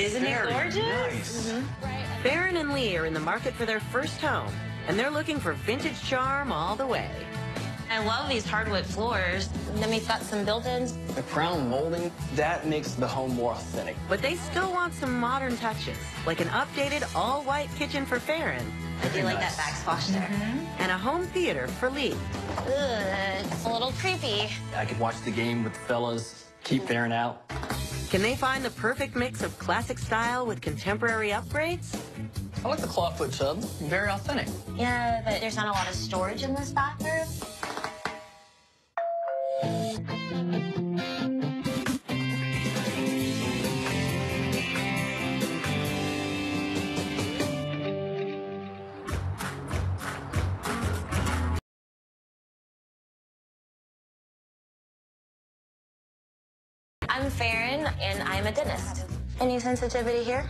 Isn't it gorgeous? Nice. Farron and Lee are in the market for their first home, and they're looking for vintage charm all the way. I love these hardwood floors. And then we've got some built-ins. The crown molding, that makes the home more authentic. But they still want some modern touches, like an updated all-white kitchen for Farron. I do like that backsplash there. And a home theater for Lee. Ugh, it's a little creepy. I could watch the game with the fellas, keep Farron out. Can they find the perfect mix of classic style with contemporary upgrades? I like the clawfoot tub, very authentic. Yeah, but there's not a lot of storage in this bathroom. I'm Farron, and I'm a dentist. Any sensitivity here?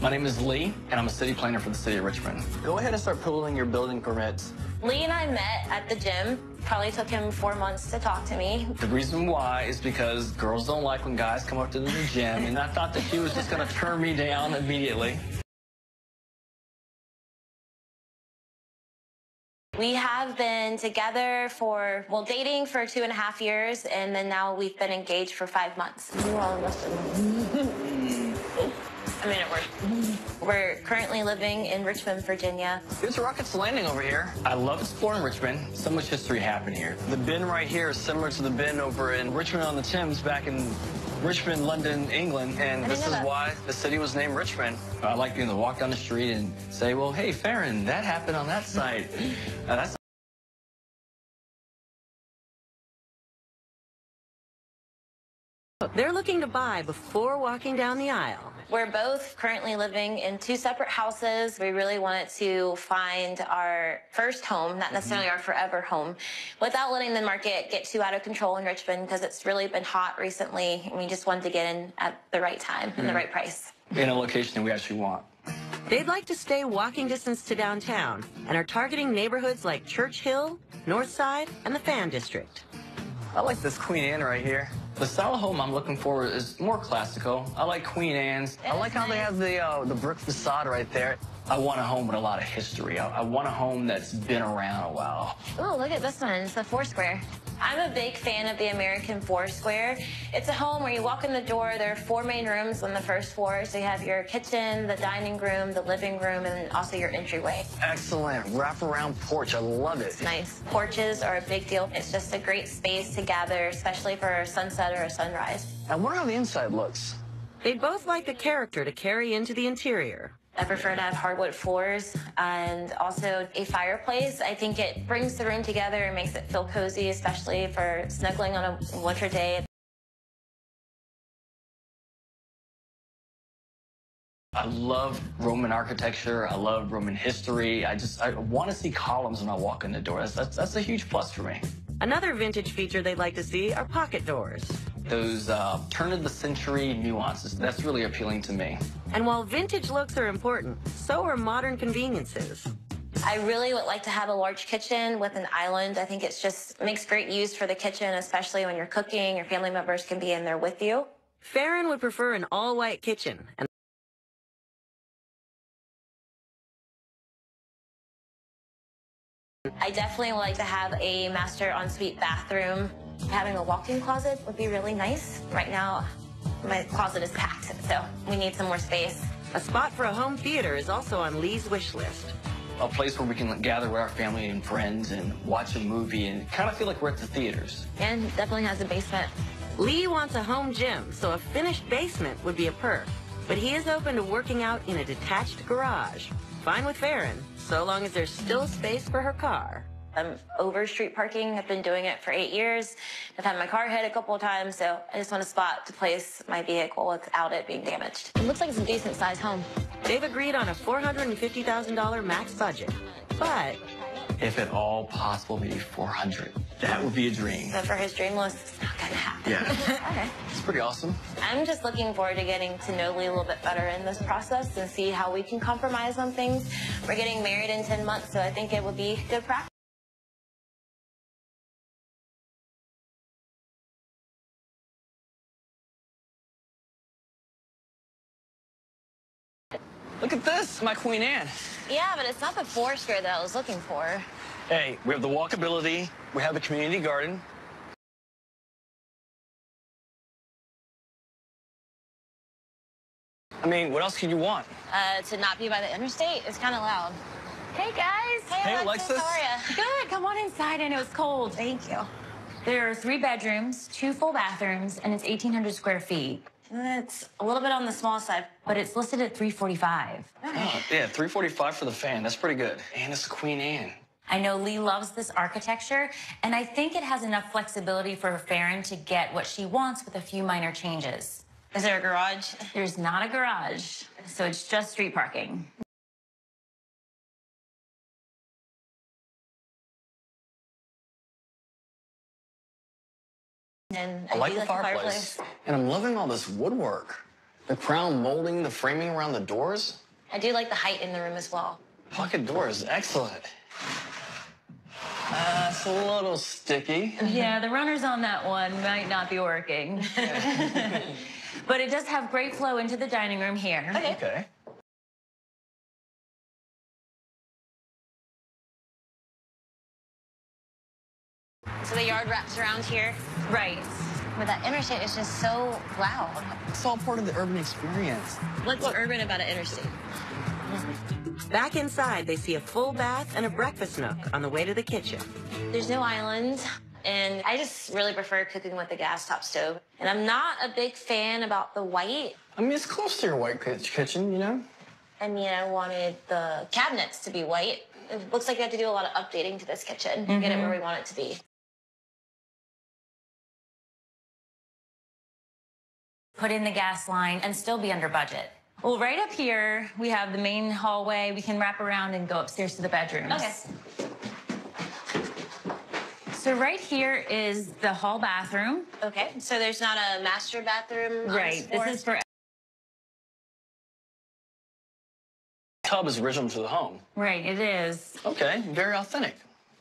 My name is Lee, and I'm a city planner for the city of Richmond. Go ahead and start pulling your building permits. Lee and I met at the gym. Probably took him 4 months to talk to me. The reason why is because girls don't like when guys come up to the gym, and I thought that she was just going to turn me down immediately. We have been together for, well, dating for 2.5 years, and then now we've been engaged for 5 months. I made it work. We're currently living in Richmond, Virginia. It's Rockets Landing over here. I love exploring Richmond. So much history happened here. The bin right here is similar to the bin over in Richmond on the Thames back in Richmond, London, England, and this is why the city was named Richmond. I like being able to walk down the street and say, well, hey, Farron, that happened on that site. That's They're looking to buy before walking down the aisle. We're both currently living in 2 separate houses. We really wanted to find our first home, not necessarily our forever home, without letting the market get too out of control in Richmond, because it's really been hot recently, and we just wanted to get in at the right time and the right price. in a location that we actually want. They'd like to stay walking distance to downtown and are targeting neighborhoods like Church Hill, North Side, and the Fan District. I like this Queen Anne right here. The style of home I'm looking for is more classical. I like Queen Anne's. I like how they have the brick facade right there. I want a home with a lot of history. I want a home that's been around a while. Oh, look at this one. It's the Foursquare. I'm a big fan of the American Foursquare. It's a home where you walk in the door. There are 4 main rooms on the first floor. So you have your kitchen, the dining room, the living room, and also your entryway. Excellent. Wraparound porch. I love it. It's nice. Porches are a big deal. It's just a great space to gather, especially for a sunset or a sunrise. I wonder how the inside looks. They'd both like the character to carry into the interior. I prefer to have hardwood floors and also a fireplace. I think it brings the room together and makes it feel cozy, especially for snuggling on a winter day. I love Roman architecture. I love Roman history. I want to see columns when I walk in the door. That's a huge plus for me. Another vintage feature they'd like to see are pocket doors. Those turn-of-the-century nuances, that's really appealing to me. And while vintage looks are important, so are modern conveniences. I really would like to have a large kitchen with an island. I think it's just makes great use for the kitchen, especially when you're cooking. Your family members can be in there with you. Farron would prefer an all-white kitchen. And I definitely would like to have a master ensuite bathroom. Having a walk-in closet would be really nice. Right now, my closet is packed, so we need some more space. a spot for a home theater is also on Lee's wish list. A place where we can gather with our family and friends and watch a movie and kind of feel like we're at the theaters. And definitely has a basement. Lee wants a home gym, so a finished basement would be a perk. But he is open to working out in a detached garage. Fine with Farron, so long as there's still space for her car. I'm over street parking. I've been doing it for 8 years. I've had my car hit a couple of times, so I just want a spot to place my vehicle without it being damaged. It looks like it's a decent-sized home. They've agreed on a $450,000 max budget, but If at all possible, maybe 400. That would be a dream. But for his dream list, it's not gonna happen. Yeah. Okay. It's pretty awesome. I'm just looking forward to getting to know Lee a little bit better in this process and see how we can compromise on things. We're getting married in 10 months, so I think it would be good practice. Look at this, my Queen Anne. Yeah, but it's not the Foursquare that I was looking for. Hey, we have the walkability, we have the community garden. I mean, what else could you want? To not be by the interstate, it's kind of loud. Hey, guys. Hey, Alexis. How are you? Good. Come on inside. I know it's cold. Thank you. There are 3 bedrooms, 2 full bathrooms, and it's 1,800 square feet. It's a little bit on the small side. But it's listed at $345. Oh, yeah, $345 for the fan. That's pretty good. And it's a Queen Anne. I know Lee loves this architecture, and I think it has enough flexibility for Farron to get what she wants with a few minor changes. Is there a garage? There's not a garage, so it's just street parking. And I like the fireplace. And I'm loving all this woodwork. The crown molding, the framing around the doors. I do like the height in the room as well. Pocket doors, excellent. It's a little sticky. Yeah, the runners on that one might not be working. But it does have great flow into the dining room here. Okay. So the yard wraps around here. Right. But that interstate is just so loud. It's all part of the urban experience. What's urban about an interstate? Back inside, they see a full bath and a breakfast nook on the way to the kitchen. There's no island, and I just really prefer cooking with the gas top stove. And I'm not a big fan about the white. I mean, it's close to your white kitchen, you know? I mean, I wanted the cabinets to be white. It looks like we have to do a lot of updating to this kitchen to get it where we want it to be. Put in the gas line and still be under budget. Well, right up here, we have the main hallway. We can wrap around and go upstairs to the bedrooms. Okay. So right here is the hall bathroom. Okay, so there's not a master bathroom on Right, this is for... Tub is original to the home. Right, it is. Okay, very authentic.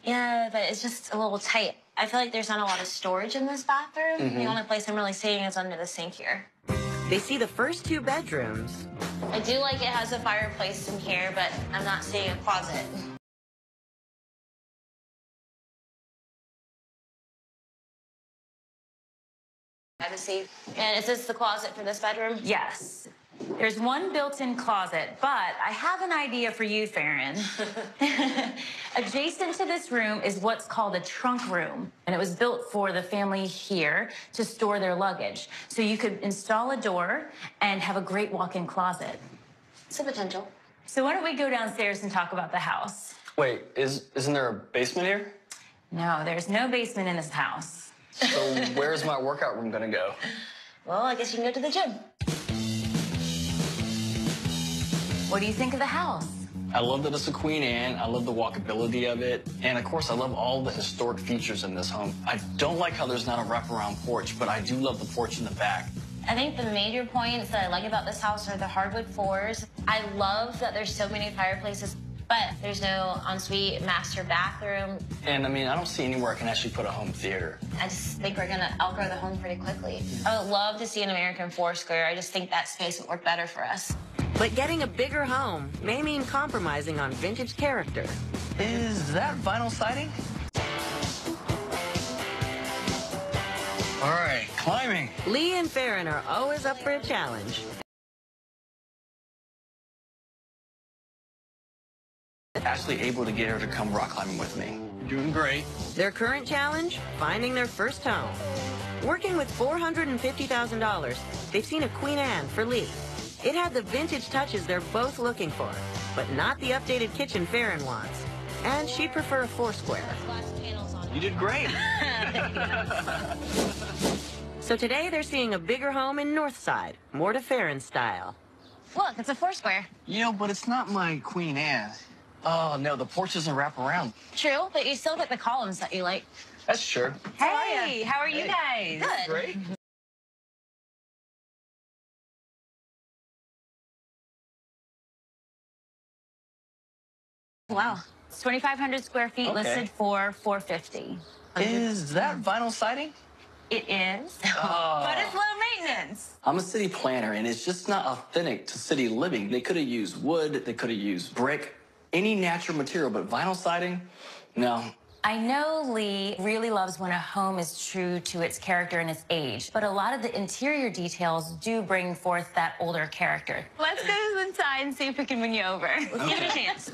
Yeah, but it's just a little tight. I feel like there's not a lot of storage in this bathroom. The only place I'm really seeing is under the sink here. They see the first 2 bedrooms. I do like it has a fireplace in here, but I'm not seeing a closet. Privacy. And is this the closet for this bedroom? Yes. There's one built-in closet, but I have an idea for you, Farron. Adjacent to this room is what's called a trunk room, and it was built for the family here to store their luggage. So you could install a door and have a great walk-in closet. It's a potential. So why don't we go downstairs and talk about the house? Wait, isn't there a basement here? No, there's no basement in this house. So where's my workout room gonna go? Well, I guess you can go to the gym. What do you think of the house? I love that it's a Queen Anne. I love the walkability of it. And of course, I love all the historic features in this home. I don't like how there's not a wraparound porch, but I do love the porch in the back. I think the major points that I like about this house are the hardwood floors. I love that there's so many fireplaces, but there's no ensuite master bathroom. And I mean, I don't see anywhere I can actually put a home theater. I just think we're gonna outgrow the home pretty quickly. I would love to see an American Foursquare. I just think that space would work better for us. But getting a bigger home may mean compromising on vintage character. Is that vinyl siding? All right, climbing. Lee and Farron are always up for a challenge. Actually able to get her to come rock climbing with me. You're doing great. Their current challenge? Finding their first home. Working with $450,000, they've seen a Queen Anne for Lee. It had the vintage touches they're both looking for, but not the updated kitchen Farron wants. And she'd prefer a Foursquare. You did great. So today they're seeing a bigger home in Northside, more to Farron style. Look, it's a Foursquare. You know, but it's not my Queen Anne. Oh, no, the porch doesn't wrap around. True, but you still get the columns that you like. That's true. Hey, how are you guys? Good. Great. Wow. It's 2,500 square feet, Okay. listed for $450. Is that vinyl siding? It is, Oh. but it's low maintenance. I'm a city planner, and it's just not authentic to city living. They could have used wood, they could have used brick, any natural material, but vinyl siding, no. I know Lee really loves when a home is true to its character and its age, but a lot of the interior details do bring forth that older character. Let's go inside and see if we can win you over. Let's give it a chance.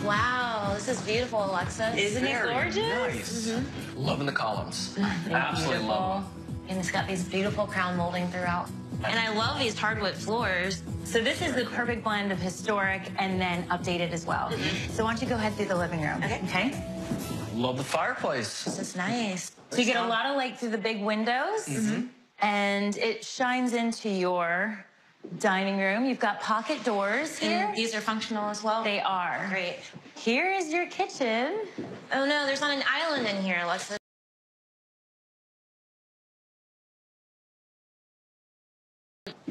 Wow, this is beautiful, Alexa. Isn't it gorgeous? Nice. Loving the columns. Absolutely love them. And it's got these beautiful crown molding throughout. And I love these hardwood floors. So this is the perfect blend of historic and then updated as well. So why don't you go ahead through the living room, okay? Love the fireplace. This is nice. So you get a lot of light through the big windows, and it shines into your dining room. You've got pocket doors here. And these are functional as well? They are. Great. Here is your kitchen. Oh no, there's not an island in here, Alexa.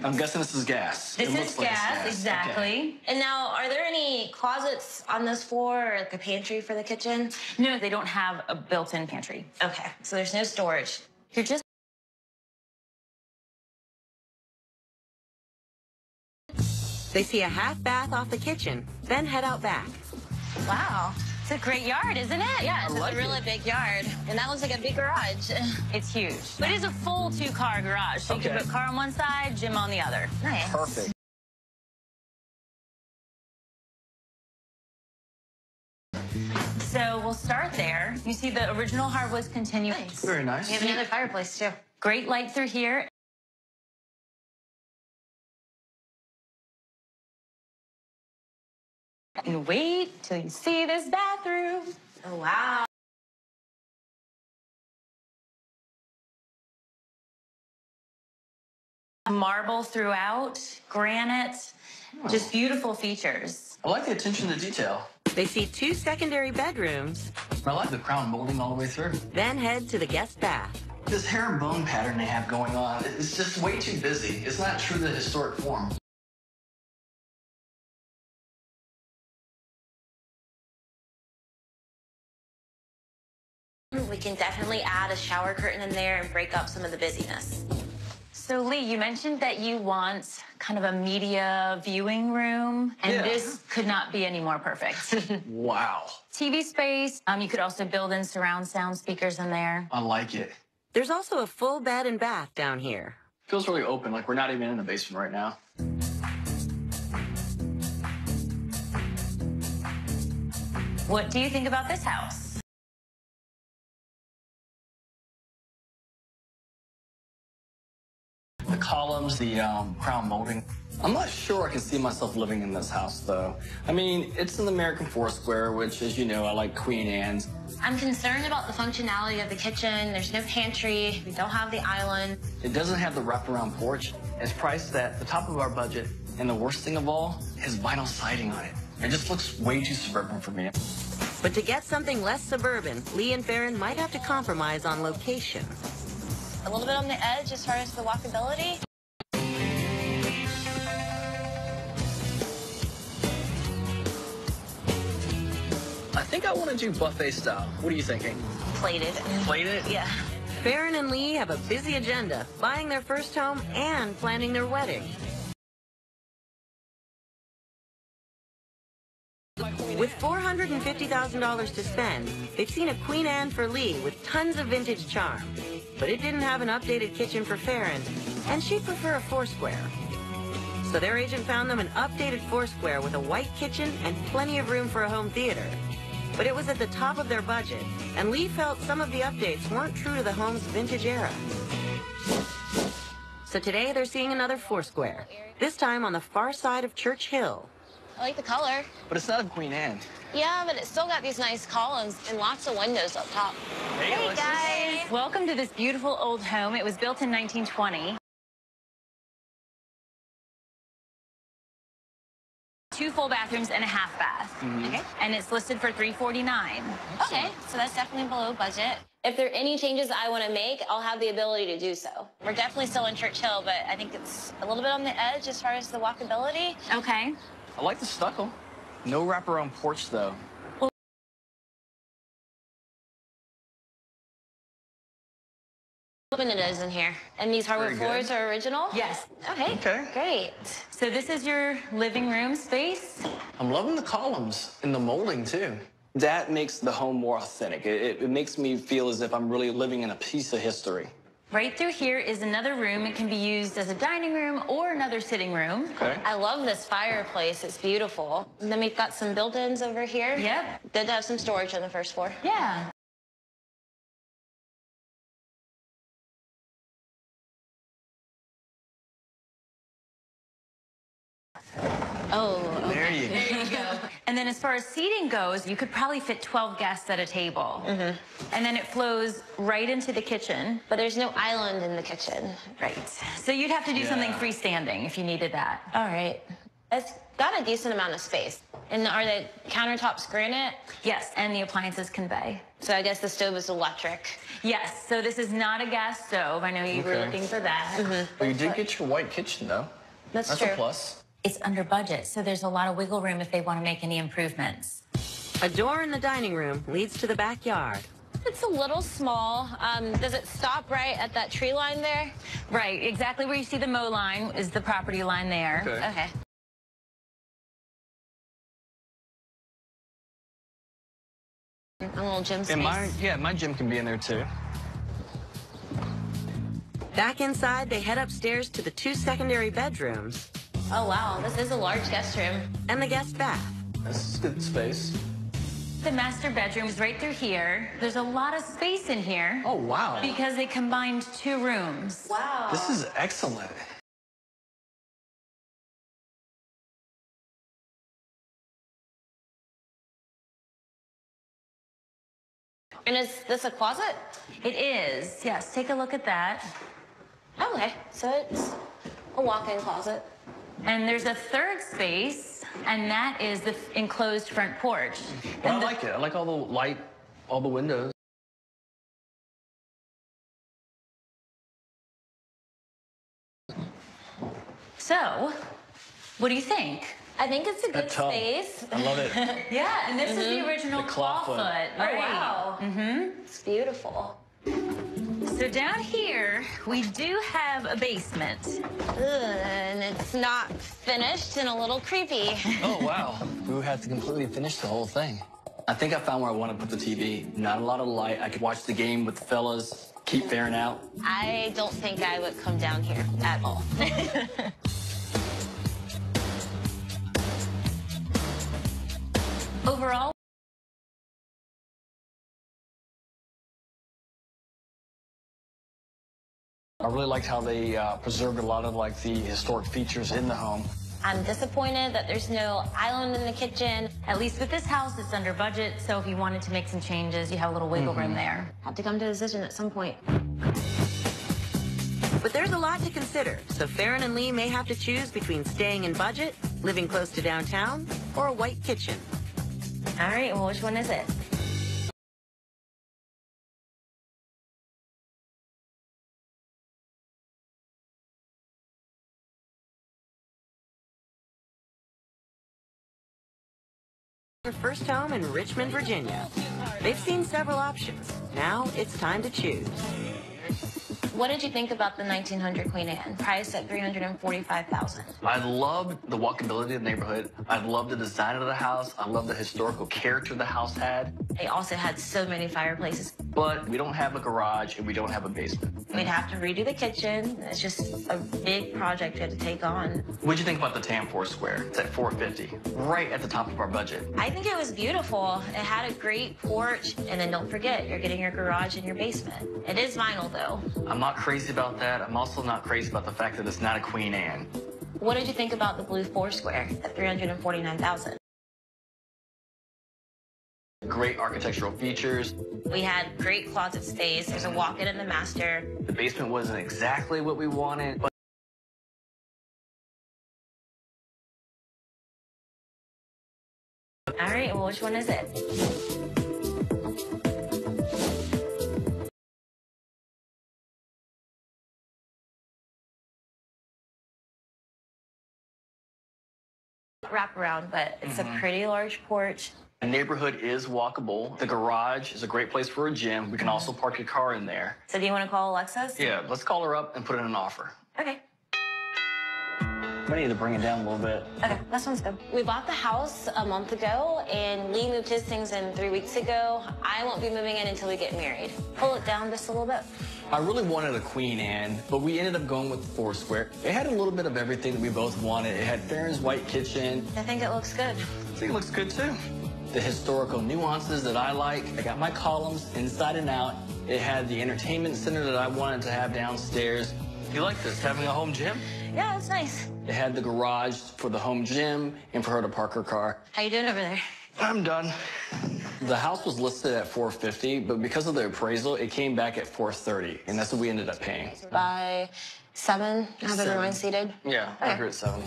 I'm guessing this is gas. This It is looks like it's gas, exactly. Okay. And now, are there any closets on this floor or like a pantry for the kitchen? No, they don't have a built-in pantry. Okay, so there's no storage. You're just... They see a half bath off the kitchen, then head out back. Wow. It's a great yard, isn't it? Yeah, it's like a really big yard. And that looks like a big garage. It's huge. But it is a full two-car garage. So you can Okay. put car on one side, gym on the other. Nice. Perfect. So we'll start there. You see the original hardwoods continue. Nice. Very nice. We have another fireplace too. Great light through here. And wait till you see this bathroom. Oh, wow. Marble throughout, granite, just beautiful features. I like the attention to detail. They see 2 secondary bedrooms, I like the crown molding all the way through. then head to the guest bath. This herringbone pattern they have going on, it's just way too busy. It's not true to the historic form. We can definitely add a shower curtain in there and break up some of the busyness. So Lee, you mentioned that you want kind of a media viewing room, and Yeah. this could not be any more perfect. Wow. TV space, you could also build in surround sound speakers in there. I like it. There's also a full bed and bath down here. Feels really open, like we're not even in the basement right now. What do you think about this house? The columns, the crown molding. I'm not sure I can see myself living in this house, though. I mean, it's in the American Foursquare, which, as you know, I like Queen Anne's. I'm concerned about the functionality of the kitchen. There's no pantry. We don't have the island. It doesn't have the wraparound porch. It's priced at the top of our budget, and the worst thing of all is vinyl siding on it. It just looks way too suburban for me. But to get something less suburban, Lee and Farron might have to compromise on location. A little bit on the edge as far as the walkability. I think I want to do buffet style. What are you thinking? Plated. Plated? Yeah. Farron and Lee have a busy agenda, buying their first home and planning their wedding. With $450,000 to spend, they've seen a Queen Anne for Lee with tons of vintage charm. But it didn't have an updated kitchen for Farron, and she'd prefer a Foursquare. So their agent found them an updated Foursquare with a white kitchen and plenty of room for a home theater. But it was at the top of their budget, and Lee felt some of the updates weren't true to the home's vintage era. So today they're seeing another Foursquare, this time on the far side of Church Hill. I like the color. But it's not a Queen Anne. Yeah, but it's still got these nice columns and lots of windows up top. Hey, Alexis. guys. Welcome to this beautiful old home. It was built in 1920. 2 full bathrooms and a half bath. Okay. And it's listed for $349. Okay, so that's definitely below budget. If there are any changes I want to make, I'll have the ability to do so. We're definitely still in Church Hill, but I think it's a little bit on the edge as far as the walkability. Okay. I like the stucco. No wraparound porch, though. Open it is in here. And these hardwood floors are original? Yes. Okay. Great. So this is your living room space. I'm loving the columns and the molding, too. That makes the home more authentic. It makes me feel as if I'm really living in a piece of history. Right through here is another room. It can be used as a dining room or another sitting room. Okay. I love this fireplace. It's beautiful. And then we've got some built-ins over here. Yep. Good to have some storage on the first floor. Yeah. Oh, okay. There you There you go. And then as far as seating goes, you could probably fit 12 guests at a table. And then it flows right into the kitchen. But there's no island in the kitchen. Right. So you'd have to do something freestanding if you needed that. All right. It's got a decent amount of space. And are the countertops granite? Yes, and the appliances convey. So I guess the stove is electric. Yes, so this is not a gas stove. I know you were looking for that. Well, you did get your white kitchen, though. That's That's true. a plus. It's under budget, so there's a lot of wiggle room if they want to make any improvements. A door in the dining room leads to the backyard. It's a little small. Does it stop right at that tree line there? Right, exactly where you see the mow line is the property line there. Okay. A little gym space. And my gym can be in there, too. Back inside, they head upstairs to the 2 secondary bedrooms Oh, wow. This is a large guest room. and the guest bath. This is good space. The master bedroom is right through here. There's a lot of space in here. Oh, wow. Because they combined 2 rooms. Wow. This is excellent. And is this a closet? It is, yes. Take a look at that. Okay. So it's a walk-in closet. And there's a third space, and that is the enclosed front porch. Well, And I like it. I like all the light, all the windows. So, what do you think? I think it's a good tub. space. I love it. Yeah, and this is the original The clawfoot. clawfoot. Oh, Right. wow. It's beautiful. So down here, we do have a basement. Ugh, and it's not finished and a little creepy. Oh, wow. We would have to completely finish the whole thing. I think I found where I want to put the TV. Not a lot of light. I could watch the game with the fellas, keep faring out. I don't think I would come down here at all. Overall, I really liked how they preserved a lot of like the historic features in the home. I'm disappointed that there's no island in the kitchen. at least with this house, it's under budget, so if you wanted to make some changes, you have a little wiggle room there. Have to come to a decision at some point. But there's a lot to consider, so Farron and Lee may have to choose between staying in budget, living close to downtown, or a white kitchen. All right, well, which one is it? Their first home in Richmond, Virginia. They've seen several options. Now it's time to choose. What did you think about the 1900 Queen Anne, priced at $345,000? I loved the walkability of the neighborhood. I loved the design of the house. I loved the historical character the house had. They also had so many fireplaces. But we don't have a garage and we don't have a basement. We'd have to redo the kitchen. It's just a big project we had to take on. What'd you think about the Tam Foursquare? It's at $450, right at the top of our budget. I think it was beautiful. It had a great porch, and then don't forget, you're getting your garage in your basement. It is vinyl, though. I'm not crazy about that. I'm also not crazy about the fact that it's not a Queen Anne. What did you think about the blue Foursquare at $349,000? Great architectural features. We had great closet space. There's a walk-in in the master. The basement wasn't exactly what we wanted, but All right, well, which one is it? Wrap around, but it's a pretty large porch. The neighborhood is walkable. The garage is a great place for a gym. We can also park your car in there. So do you want to call Alexis? Yeah, let's call her up and put in an offer. Okay. We need to bring it down a little bit. Okay, that sounds good. We bought the house a month ago, and Lee moved his things in 3 weeks ago. I won't be moving in until we get married. Pull it down just a little bit. I really wanted a Queen Anne, but we ended up going with the 4-square. It had a little bit of everything that we both wanted. It had Farron's white kitchen. I think it looks good. I think it looks good too. The historical nuances that I like. I got my columns inside and out. It had the entertainment center that I wanted to have downstairs. You like this, having a home gym? Yeah, it's nice. It had the garage for the home gym and for her to park her car. How you doing over there? I'm done. The house was listed at $450, but because of the appraisal, it came back at $430, and that's what we ended up paying. By 7, have everyone seated? Yeah, Okay. right here at 7.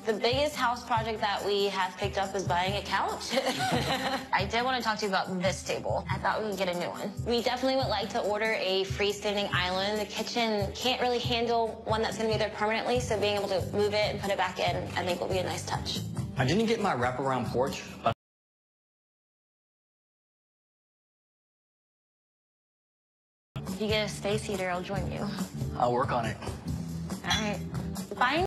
The biggest house project that we have picked up is buying a couch. I did want to talk to you about this table. I thought we could get a new one. We definitely would like to order a freestanding island. The kitchen can't really handle one that's going to be there permanently, so being able to move it and put it back in, I think will be a nice touch. I didn't get my wraparound porch, but If you get a stay seater, I'll join you. I'll work on it. All right. Buying